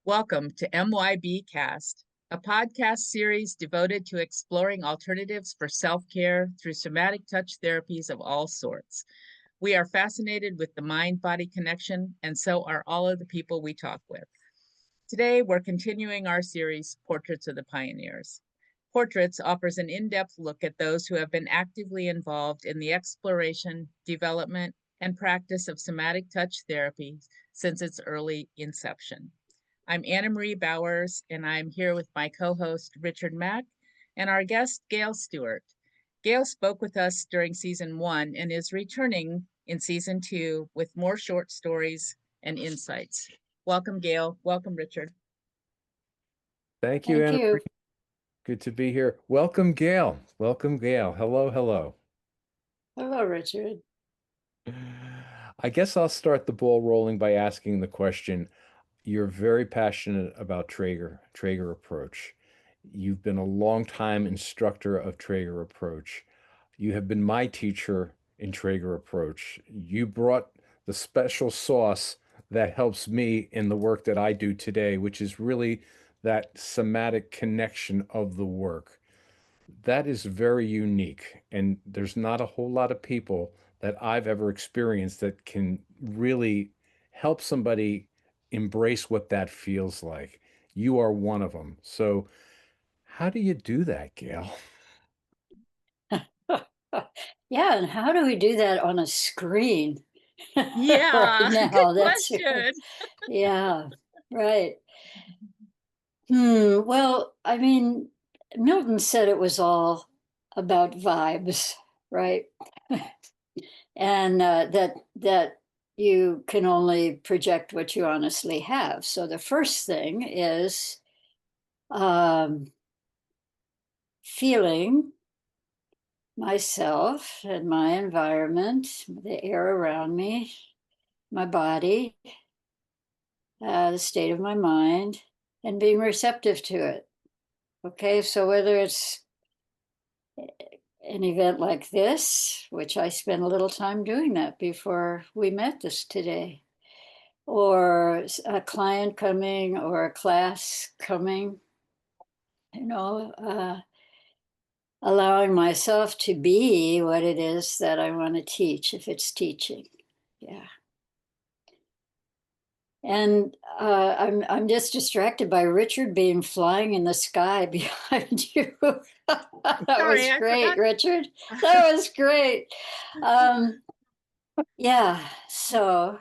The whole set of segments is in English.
Welcome to MYBcast, a podcast series devoted to exploring alternatives for self-care through somatic touch therapies of all sorts. We are fascinated with the mind-body connection, and so are all of the people we talk with. Today, we're continuing our series, Portraits of the Pioneers. Portraits offers an in-depth look at those who have been actively involved in the exploration, development, and practice of somatic touch therapy since its early inception. I'm Anna Marie Bowers, and I'm here with my co-host, Richard Mack, and our guest, Gail Stewart. Gail spoke with us during season 1 and is returning in season 2 with more short stories and insights. Welcome, Gail. Welcome, Richard. Thank you, Thank Anna. you. Good to be here. Welcome, Gail. Welcome, Gail. Hello, hello. Hello, Richard. I guess I'll start the ball rolling by asking the question. You're very passionate about Trager approach. You've been a long time instructor of Trager approach. You have been my teacher in Trager approach. You brought the special sauce that helps me in the work that I do today, which is really that somatic connection of the work. That is very unique, and there's not a whole lot of people that I've ever experienced that can really help somebody embrace what that feels like. You are one of them. So, how do you do that, Gail? Yeah, and how do we do that on a screen right Yeah, good now? question. Yeah, right. Well, I mean, Milton said it was all about vibes, right? And that you can only project what you honestly have. So the first thing is feeling myself and my environment, the air around me, my body, the state of my mind, and being receptive to it. Okay, so whether it's an event like this, which I spent a little time doing that before we met this today, or a client coming or a class coming, you know, allowing myself to be what it is that I want to teach, if it's teaching. Yeah. And I'm just distracted by Richard being flying in the sky behind you. That Sorry, was I great, forgot. Richard. That was great. Yeah. So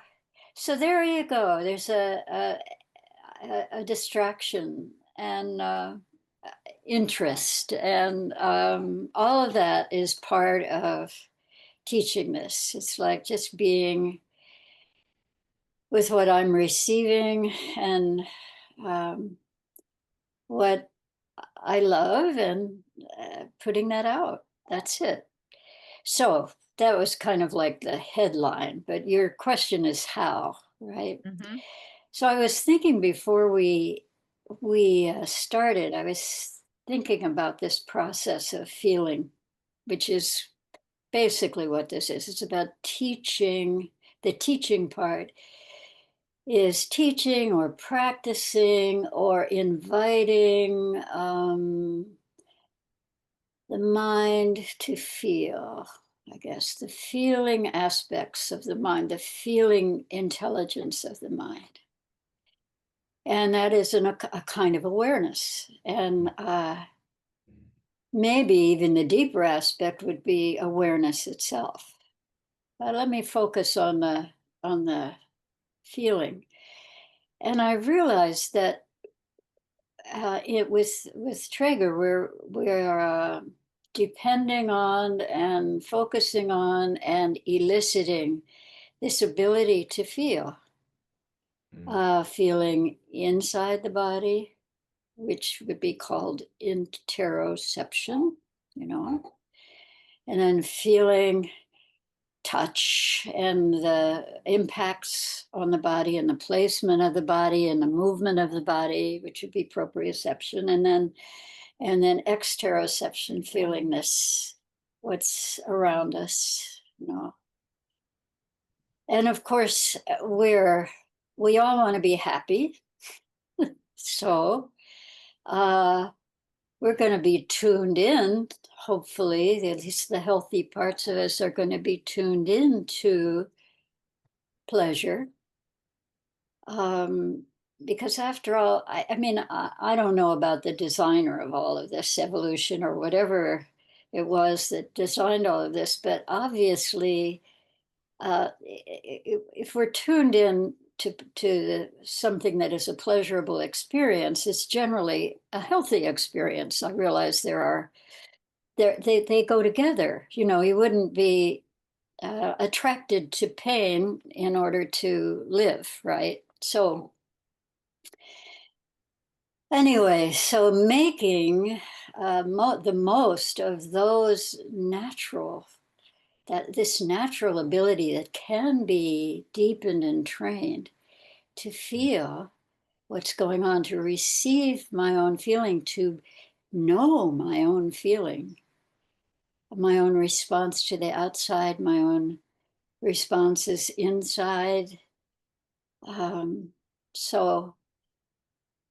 there you go. There's a distraction and interest, and all of that is part of teaching this. It's like just being with what I'm receiving and what I love and putting that out. That's it. So that was kind of like the headline, but your question is how, right? Mhm. So I was thinking before we started, I was thinking about this process of feeling, which is basically what this is. It's about teaching. The teaching part is teaching or practicing or inviting the mind to feel, I guess, the feeling aspects of the mind, the feeling intelligence of the mind. And that is a kind of awareness. And maybe even the deeper aspect would be awareness itself. But let me focus on the feeling. And I realized that with Traeger, we're depending on and focusing on and eliciting this ability to feel, feeling inside the body, which would be called interoception, and then feeling touch and the impacts on the body and the placement of the body and the movement of the body, which would be proprioception, and then exteroception, feeling this, what's around us, And of course, we all want to be happy. So we're going to be tuned in, hopefully, at least the healthy parts of us are going to be tuned in to pleasure. Because after all, I mean, I don't know about the designer of all of this, evolution or whatever it was that designed all of this, but obviously, if we're tuned in to something that is a pleasurable experience, it's generally a healthy experience. I realize they go together. You know, you wouldn't be attracted to pain in order to live, right? So anyway, so making the most of those this natural ability that can be deepened and trained to feel what's going on, to receive my own feeling, to know my own feeling, my own response to the outside, my own responses inside. So,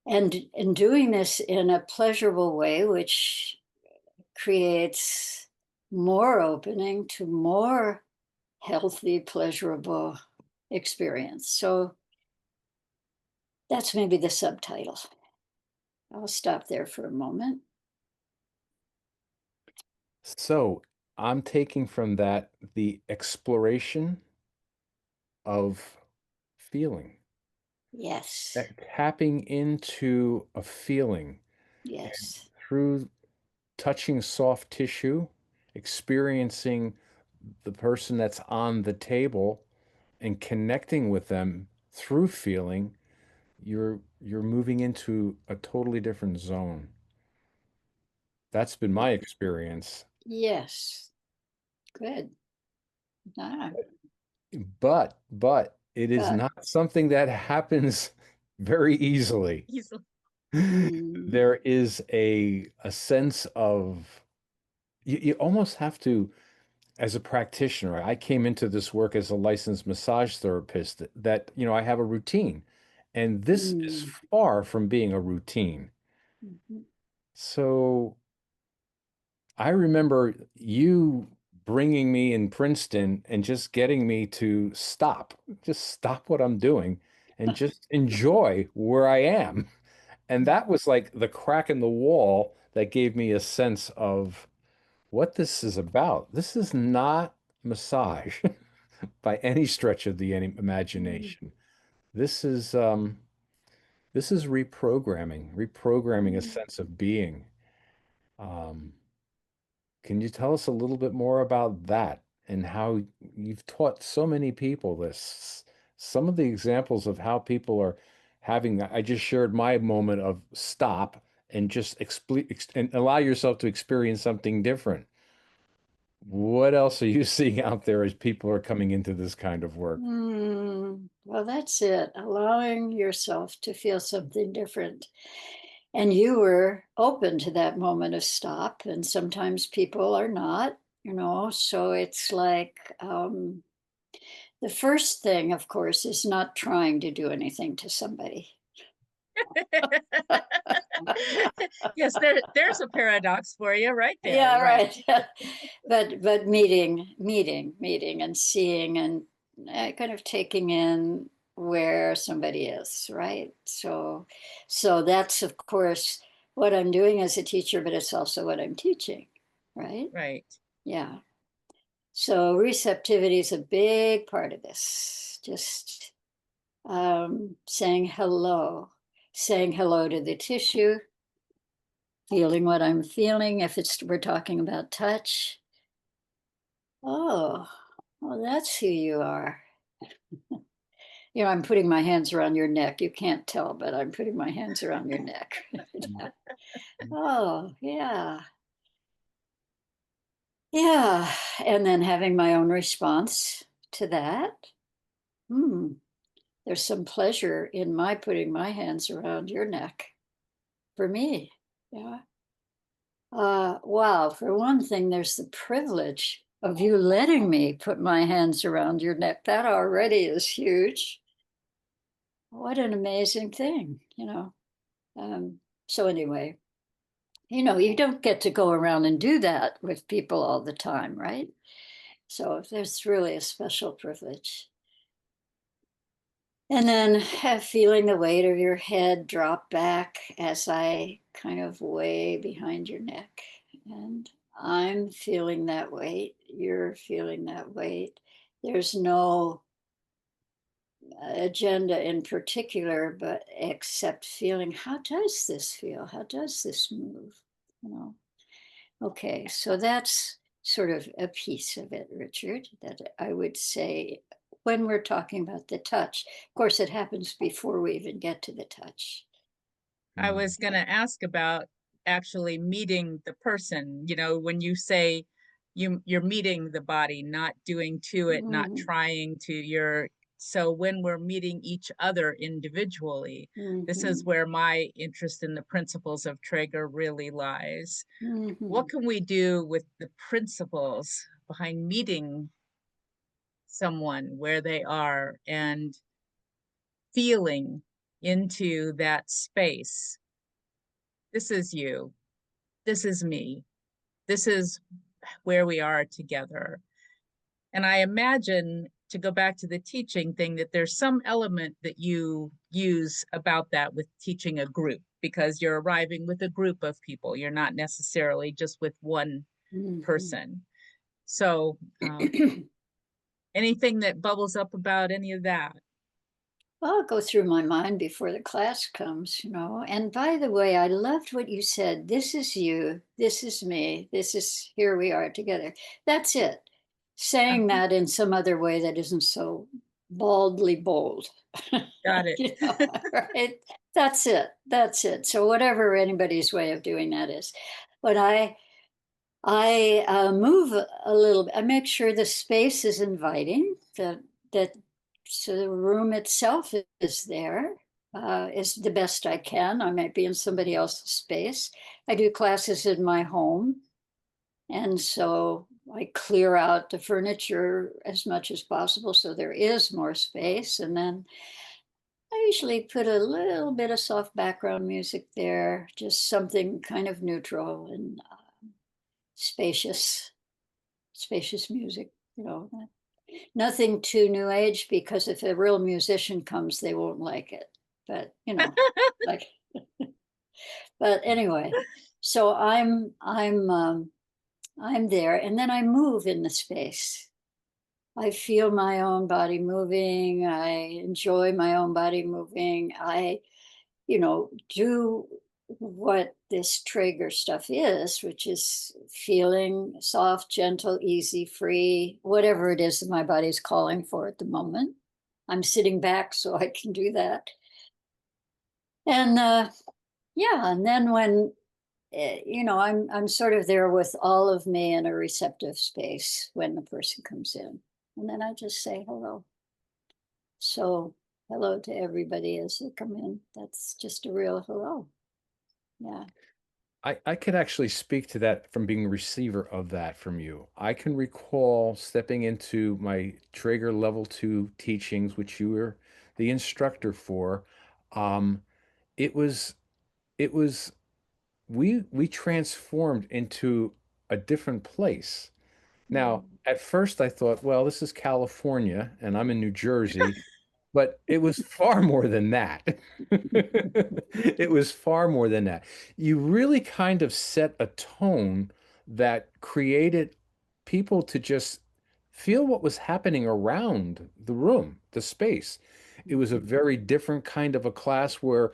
and doing this in a pleasurable way, which creates more opening to more healthy, pleasurable experience. So that's maybe the subtitle. I'll stop there for a moment. So I'm taking from that the exploration of feeling, Yes, tapping into a feeling yes. through touching soft tissue, experiencing the person that's on the table and connecting with them through feeling, you're moving into a totally different zone. That's been my experience. Yes, good. Ah, But it is but not something that happens very easily. Easily. mm, There is a sense of you almost have to, as a practitioner, I came into this work as a licensed massage therapist that, I have a routine. And this is mm, far from being a routine. mhm. So I remember you bringing me in Princeton and just getting me to just stop what I'm doing and just enjoy where I am. And that was like the crack in the wall that gave me a sense of what this is about. This is not massage by any stretch of the imagination. This is um, this is reprogramming a Mm. sense of being. Um, Can you tell us a little bit more about that and how you've taught so many people this? Some of the examples of how people are having, I just shared my moment of stop and just and allow yourself to experience something different. What else are you seeing out there as people are coming into this kind of work? Well, that's it. Allowing yourself to feel something different. And you were open to that moment of stop. And sometimes people are not, so it's like the first thing, of course, is not trying to do anything to somebody. Yes, there's a paradox for you right there. Yeah, Right. right. But meeting and seeing and kind of taking in where somebody is, right? So that's of course what I'm doing as a teacher, but it's also what I'm teaching, right? Right. Yeah. So receptivity is a big part of this. Just saying hello to the tissue, feeling what I'm feeling. If we're talking about touch, oh, well, that's who you are. I'm putting my hands around your neck. You can't tell, but I'm putting my hands around your neck. Oh, yeah. Yeah. And then having my own response to that. Hmm. There's some pleasure in my putting my hands around your neck for me. Yeah. Wow. For one thing, there's the privilege of you letting me put my hands around your neck. That already is huge. What an amazing thing. So anyway, you don't get to go around and do that with people all the time, right? So there's really a special privilege. And then feeling the weight of your head drop back as I kind of way behind your neck. And I'm feeling that weight. You're feeling that weight. There's no agenda in particular, but except feeling, how does this feel? How does this move? Okay, so that's sort of a piece of it, Richard, that I would say when we're talking about the touch. Of course, it happens before we even get to the touch. I was going to ask about actually meeting the person, when you say you're meeting the body, not doing to it, not trying to so when we're meeting each other individually, this is where my interest in the principles of Trager really lies. What can we do with the principles behind meeting someone where they are and feeling into that space? This is you. This is me. This is where we are together. And I imagine, to go back to the teaching thing, that there's some element that you use about that with teaching a group, because you're arriving with a group of people. You're not necessarily just with one person. So anything that bubbles up about any of that? Well, I'll go through my mind before the class comes, And by the way, I loved what you said. This is you. This is me. Here we are together. That's it. Saying that in some other way that isn't so baldly bold. Got it. Right? That's it. That's it. So whatever anybody's way of doing that is. But I move a little bit. I make sure the space is inviting, so the room itself is there, is the best I can. I might be in somebody else's space. I do classes in my home. And so I clear out the furniture as much as possible so there is more space. And then I usually put a little bit of soft background music there, just something kind of neutral and spacious music, nothing too new age, because if a real musician comes, they won't like it. But like, but anyway, so I'm there, and then I move in the space. I feel my own body moving. I enjoy my own body moving. I, do what this Trager stuff is, which is feeling soft, gentle, easy, free, whatever it is that my body's calling for at the moment. I'm sitting back so I can do that. And and then when I'm sort of there with all of me in a receptive space when the person comes in, and then I just say hello. So hello to everybody as they come in. That's just a real hello. Yeah. I could actually speak to that from being a receiver of that from you. I can recall stepping into my Traeger level 2 teachings, which you were the instructor for. It was it was we transformed into a different place. Now, at first I thought, well, this is California and I'm in New Jersey. But it was far more than that. It was far more than that. You really kind of set a tone that created people to just feel what was happening around the room, the space. It was a very different kind of a class where,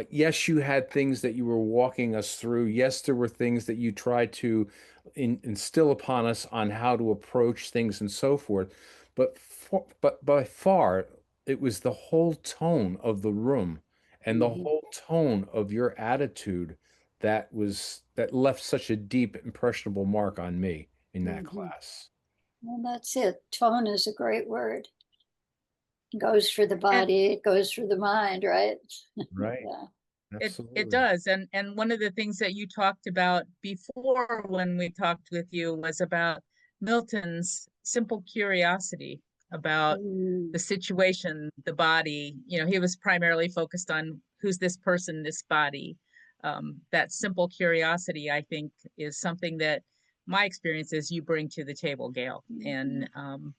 yes, you had things that you were walking us through. Yes, there were things that you tried to instill upon us on how to approach things and so forth. But by far, it was the whole tone of the room and the whole tone of your attitude that left such a deep, impressionable mark on me in that class. Well, that's it. Tone is a great word. It goes for the And body, it goes for the mind, right? Right. Yeah. it Absolutely. does. And one of the things that you talked about before when we talked with you was about Milton's simple curiosity. about Mm, the situation, the body. He was primarily focused on who's this person, this body. That simple curiosity, I think, is something that my experience is you bring to the table, Gail. And mm,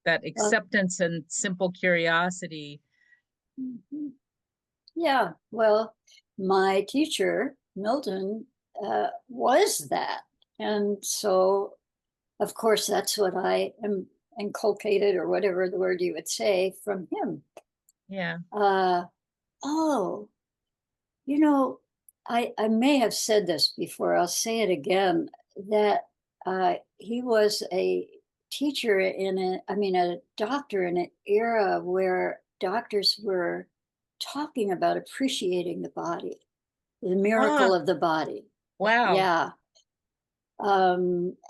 that well, acceptance and simple curiosity. mhm. Yeah, well, my teacher, Milton, was that. And so, of course, that's what I am inculcated, or whatever the word you would say, from him. Yeah. Uh, oh, you know, I may have said this before, I'll say it again, that he was a teacher a doctor in an era where doctors were talking about appreciating the body, the Ah, miracle of the body. wow. Yeah.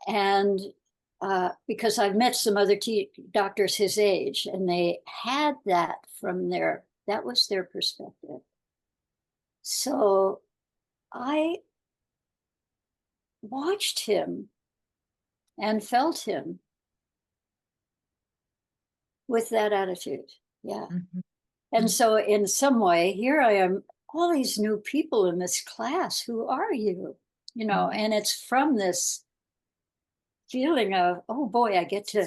And because I've met some other doctors his age, and they had that that was their perspective. So I watched him and felt him with that attitude. Yeah. Mhm. And so, in some way, here I am, all these new people in this class. Who are you? Mhm. And it's from this feeling of, oh boy, I get to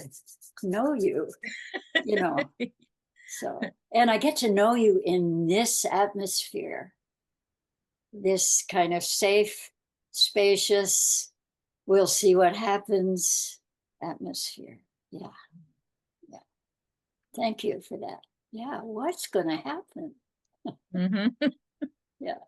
know you, you know. So, and I get to know you in this atmosphere, this kind of safe, spacious, we'll see what happens atmosphere. Yeah. Yeah. Thank you for that. Yeah. What's going to happen? Mhm. Yeah.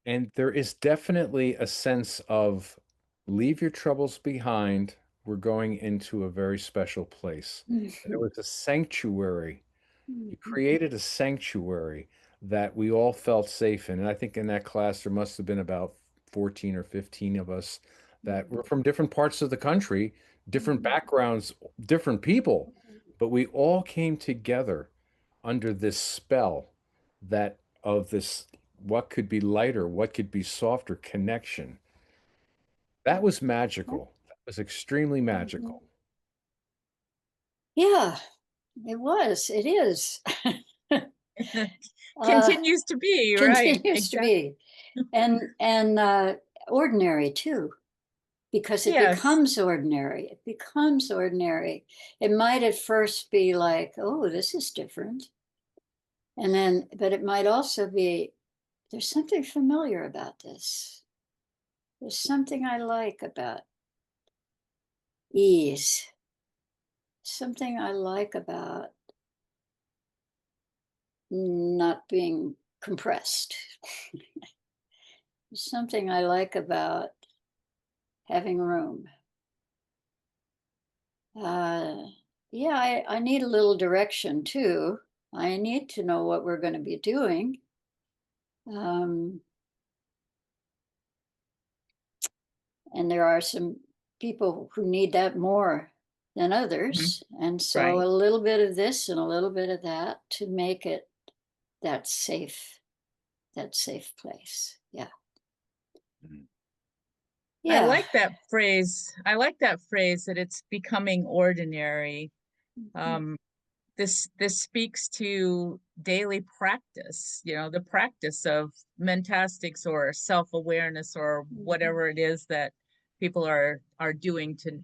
And there is definitely a sense of leave your troubles behind. We're going into a very special place. There was a sanctuary. You created a sanctuary that we all felt safe in. And I think in that class, there must have been about 14 or 15 of us that were from different parts of the country, different backgrounds, different people. But we all came together under this spell that of this what could be lighter, what could be softer connection. That was magical. That was extremely magical. Yeah, it was. It is. uh, Continues to be, right? Continues to Exactly. be, and ordinary too, because it Yes. becomes ordinary. It becomes ordinary. It might at first be like, oh, this is different, and then, but it might also be, there's something familiar about this. There's something I like about ease. Something I like about not being compressed. Something I like about having room. Uh, yeah, I need a little direction too. I need to know what we're going to be doing. Um, and there are some people who need that more than Mhm. others. And so Right. a little bit of this and a little bit of that to make it that safe, that safe place. Yeah. Mhm. I Yeah. like that phrase. I like that phrase that it's becoming ordinary. Um, this speaks to daily practice, the practice of mentastics or self-awareness or Mhm. whatever it is that people are doing to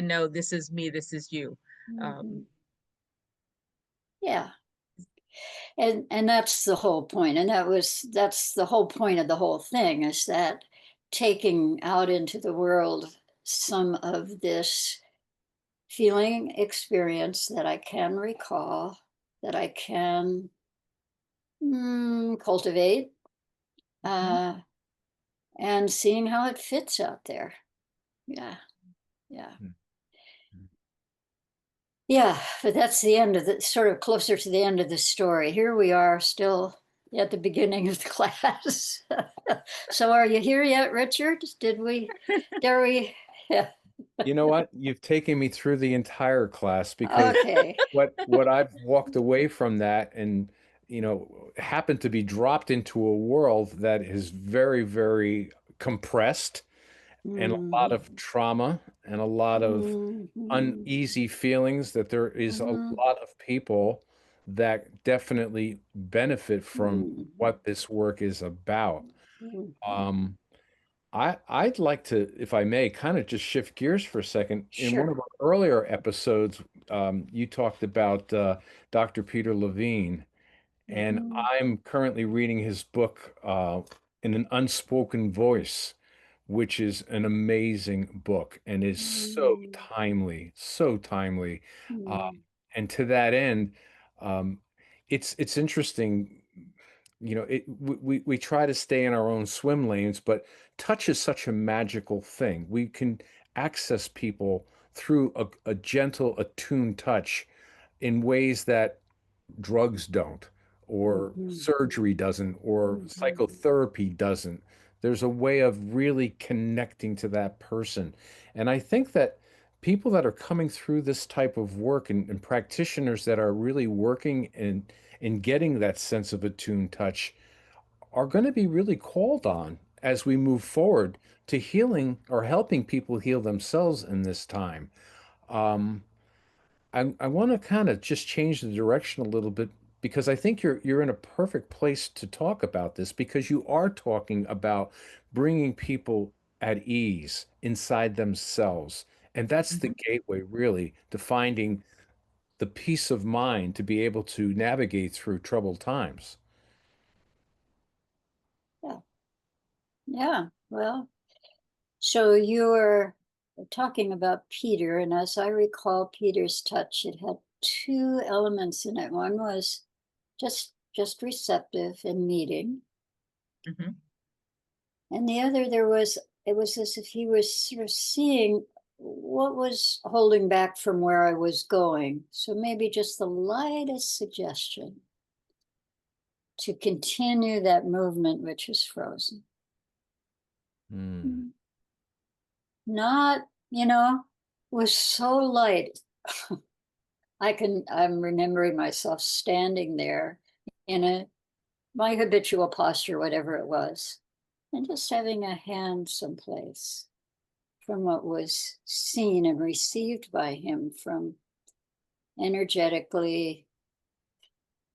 know this is me, this is you. Mhm. Um, Yeah. And that's the whole point. And that's the whole point of the whole thing, is that taking out into the world some of this feeling experience that I can recall, that I can cultivate, mhm. uh, and seeing how it fits out there. Yeah, yeah, Mhm. yeah. But that's the end of the, sort of closer to the end of the story. Here we are, still at the beginning of the class. So are you here yet, Richard? Dare we? Yeah. You know what? You've taken me through the entire class because Okay. what I've walked away from that and happened to be dropped into a world that is very, very compressed. and a lot of trauma and a lot of Mhm. uneasy feelings, that there is a Mhm. lot of people that definitely benefit from Mhm. what this work is about. Mhm. Um, I'd like to, if I may, kind of just shift gears for a second. In one of Sure. our earlier episodes, you talked about Dr. Peter Levine, and Mhm. I'm currently reading his book, In an Unspoken Voice, which is an amazing book and is so Mhm. timely, so timely. Uh, Mhm. and to that end, um, it's interesting. You know, we try to stay in our own swim lanes, but touch is such a magical thing. We can access people through a gentle, attuned touch in ways that drugs don't, or Mhm. surgery doesn't, or Mhm. psychotherapy doesn't. There's a way of really connecting to that person. And I think that people that are coming through this type of work, and practitioners that are really working in getting that sense of attuned touch, are going to be really called on as we move forward to healing or helping people heal themselves in this time. Um, I want to kind of just change the direction a little bit, because I think you're in a perfect place to talk about this, because you are talking about bringing people at ease inside themselves. And that's the Mhm. gateway, really, to finding the peace of mind to be able to navigate through troubled times. Yeah. Yeah. Well, so you were talking about Peter, and as I recall Peter's touch, it had two elements in it. One was just receptive and meeting, Mhm. and the other it was as if he was sort of seeing what was holding back from where I was going. So maybe just the lightest suggestion to continue that movement which is frozen. Hmm. Not, was so light. I'm remembering myself standing there in my habitual posture, whatever it was, and just having a hand someplace from what was seen and received by him from energetically,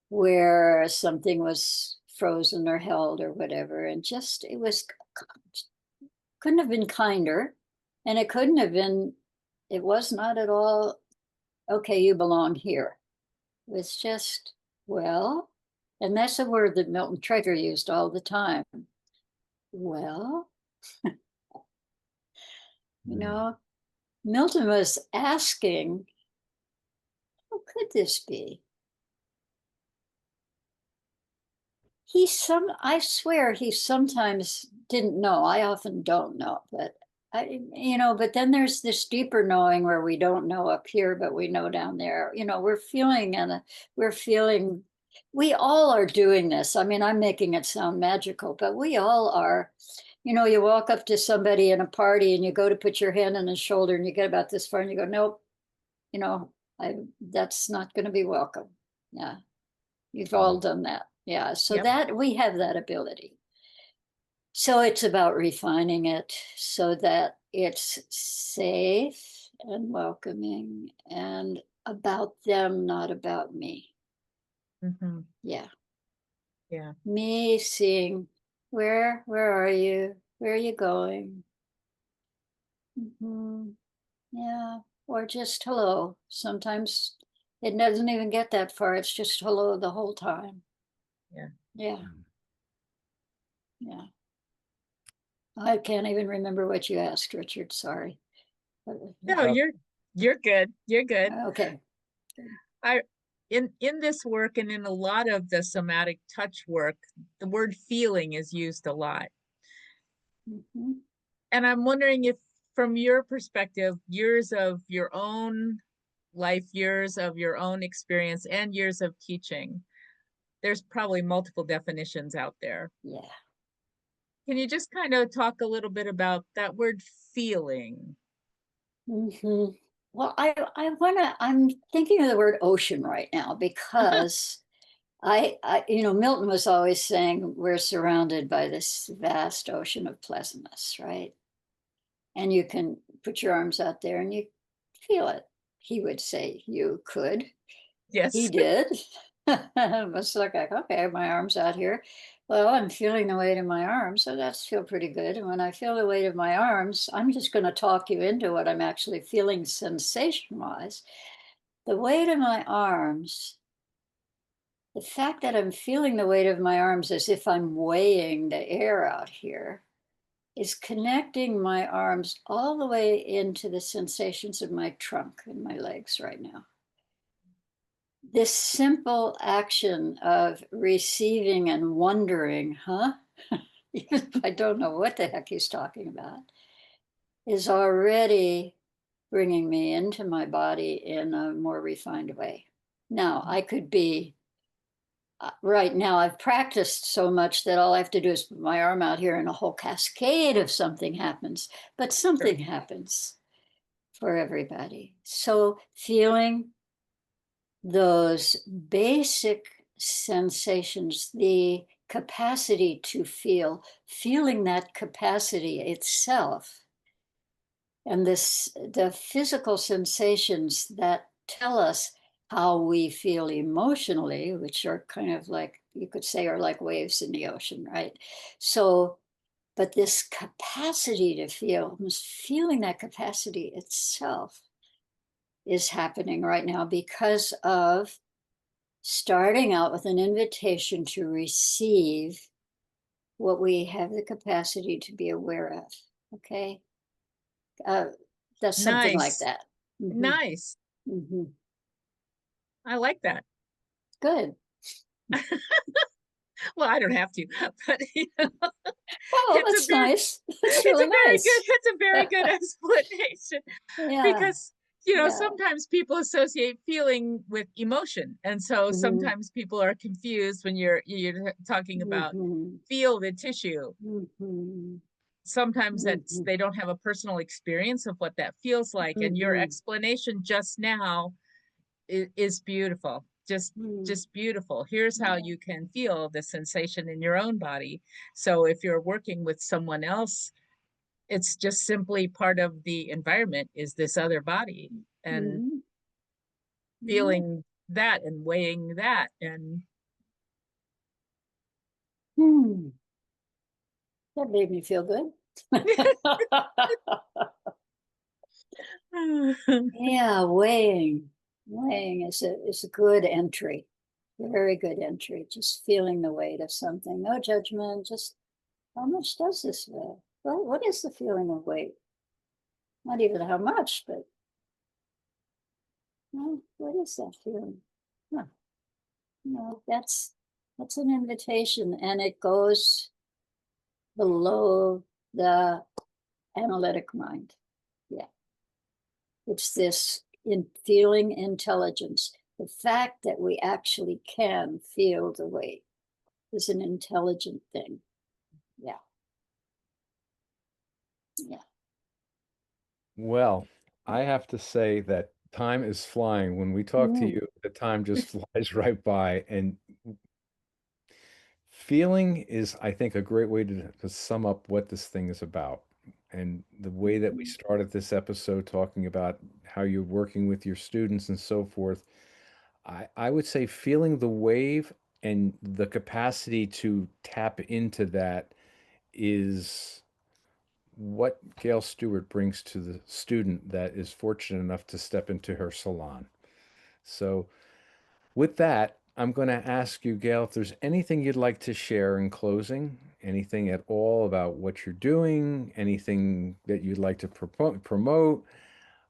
where something was frozen or held or whatever. And just, couldn't have been kinder. And it was not at all, okay, you belong here. It was just, well, and that's a word that Milton Trager used all the time. Well, you Hmm. know, Milton was asking, how could this be? I swear he sometimes didn't know. I often don't know, but but then there's this deeper knowing where we don't know up here, but we know down there. We're feeling, we all are doing this. I mean, I'm making it sound magical, but we all are. You walk up to somebody in a party and you go to put your hand on his shoulder and you get about this far and you go, nope, you know, that's not going to be welcome. Yeah. You've all done that. Yeah. So Yep. that we have that ability. So it's about refining it so that it's safe and welcoming and about them, not about me. Mhm. Yeah. Yeah. Me seeing where are you? Where are you going? Mhm. Yeah. Or just hello. Sometimes it doesn't even get that far. It's just hello the whole time. Yeah. Yeah. Yeah. I can't even remember what you asked, Richard. Sorry. No, you're good. You're good. Okay. I in this work and in a lot of the somatic touch work, the word feeling is used a lot. Mhm. And I'm wondering if, from your perspective, years of your own life, years of your own experience, and years of teaching, there's probably multiple definitions out there. Yeah. Can you just kind of talk a little bit about that word feeling? hmm Well, I'm thinking of the word ocean right now because Milton was always saying we're surrounded by this vast ocean of pleasantness, right? And you can put your arms out there and you feel it. He would say you could. Yes. He did. It was like, okay, my arms out here. Well, I'm feeling the weight of my arms, so that's feel pretty good. And when I feel the weight of my arms, I'm just going to talk you into what I'm actually feeling sensation-wise. The weight of my arms, the fact that I'm feeling the weight of my arms as if I'm weighing the air out here is connecting my arms all the way into the sensations of my trunk and my legs right now. This simple action of receiving and wondering, even if I don't know what the heck he's talking about, is already bringing me into my body in a more refined way. Now, I could be, right now, I've practiced so much that all I have to do is put my arm out here and a whole cascade of something happens, but something happens for everybody. So feeling those basic sensations, the capacity to feel, feeling that capacity itself, and the physical sensations that tell us how we feel emotionally, which are kind of like, you could say, are like waves in the ocean, right? So, but this capacity to feel, feeling that capacity itself is happening right now because of starting out with an invitation to receive what we have the capacity to be aware of. Okay. That's something like Nice. that. Nice. I like that. Good. Well, I don't have to, but Oh, it's a that's very, nice. That's really nice. it's a very good explanation. Yeah. Because, Yeah. sometimes people associate feeling with emotion. And so sometimes people are confused when you're talking about feel the tissue. Sometimes that's they don't have a personal experience of what that feels like. And your explanation just now is beautiful. Just beautiful. Here's how you can feel the sensation in your own body. So if you're working with someone else, it's just simply part of the environment is this other body, and feeling that and weighing that. And That made me feel good. Yeah, weighing is a good entry, a very good entry. Just feeling the weight of something, no judgment. Just how much does this weigh? Well, what is the feeling of weight? Not even how much, but what is that feeling? Huh. That's an invitation, and it goes below the analytic mind. Yeah. It's this in feeling intelligence. The fact that we actually can feel the weight is an intelligent thing. Yeah. Yeah. Well, I have to say that time is flying. When we talk to you, the time just flies right by. And feeling is, I think, a great way to sum up what this thing is about. And the way that we started this episode talking about how you're working with your students and so forth, I would say feeling the wave and the capacity to tap into that is what Gail Stewart brings to the student that is fortunate enough to step into her salon. So, with that, I'm going to ask you, Gail, if there's anything you'd like to share in closing, anything at all about what you're doing, anything that you'd like to promote.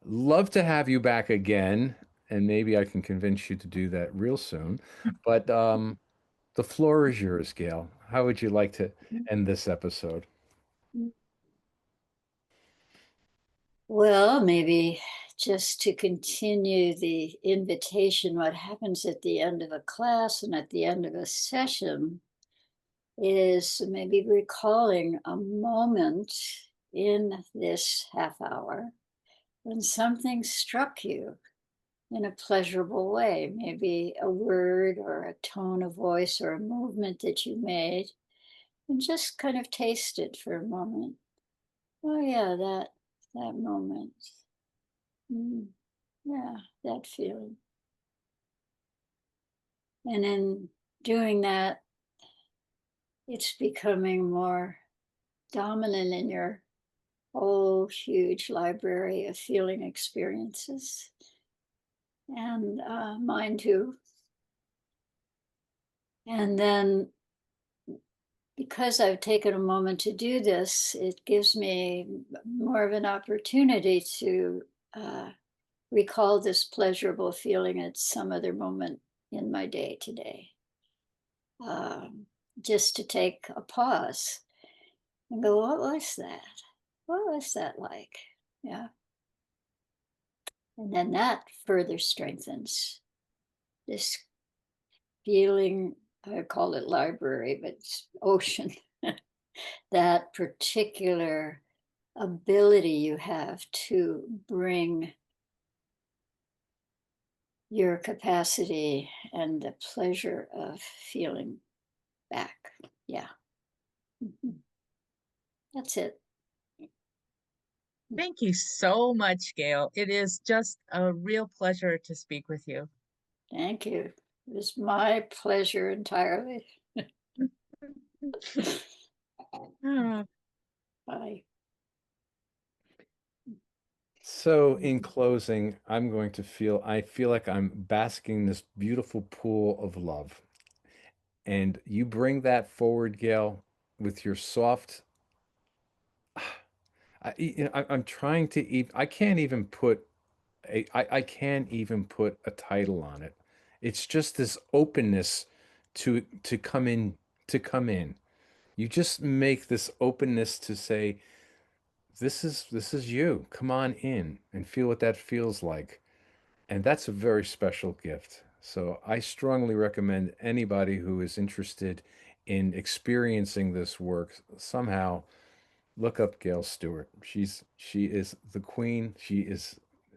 Love to have you back again, and maybe I can convince you to do that real soon. But the floor is yours, Gail. How would you like to end this episode? Well, maybe just to continue the invitation, what happens at the end of a class and at the end of a session is maybe recalling a moment in this half hour when something struck you in a pleasurable way, maybe a word or a tone of voice or a movement that you made, and just kind of taste it for a moment. Oh, yeah, that moment. Yeah, that feeling. And in doing that, it's becoming more dominant in your whole huge library of feeling experiences. And mine too. And then, because I've taken a moment to do this, it gives me more of an opportunity to recall this pleasurable feeling at some other moment in my day today. Just to take a pause and go, what was that? What was that like? Yeah. And then that further strengthens this feeling. I call it library, but it's ocean. That particular ability you have to bring your capacity and the pleasure of feeling back. Yeah. That's it. Thank you so much, Gail. It is just a real pleasure to speak with you. Thank you. It was my pleasure entirely. Ah, Bye. So in closing, I feel like I'm basking in this beautiful pool of love. And you bring that forward, Gail, with your soft, I'm trying to even, I can't even put a title on it. It's just this openness to come in. You just make this openness to say, this is you. Come on in and feel what that feels like. And that's a very special gift. So I strongly recommend anybody who is interested in experiencing this work somehow look up Gail Stewart. She is the queen.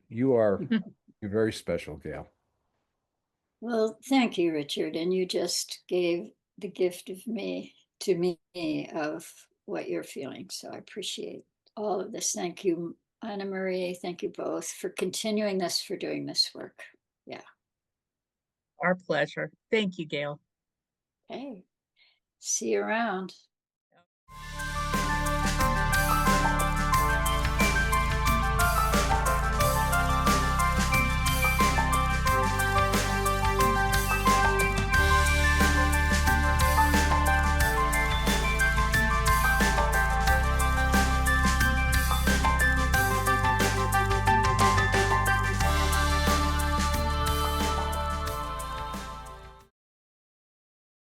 You're very special, Gail. Well, thank you, Richard. And you just gave the gift of me to me of what you're feeling. So I appreciate all of this. Thank you, Anna Marie. Thank you both for continuing this, for doing this work. Yeah. our pleasure. Thank you, Gail. Hey, see you around.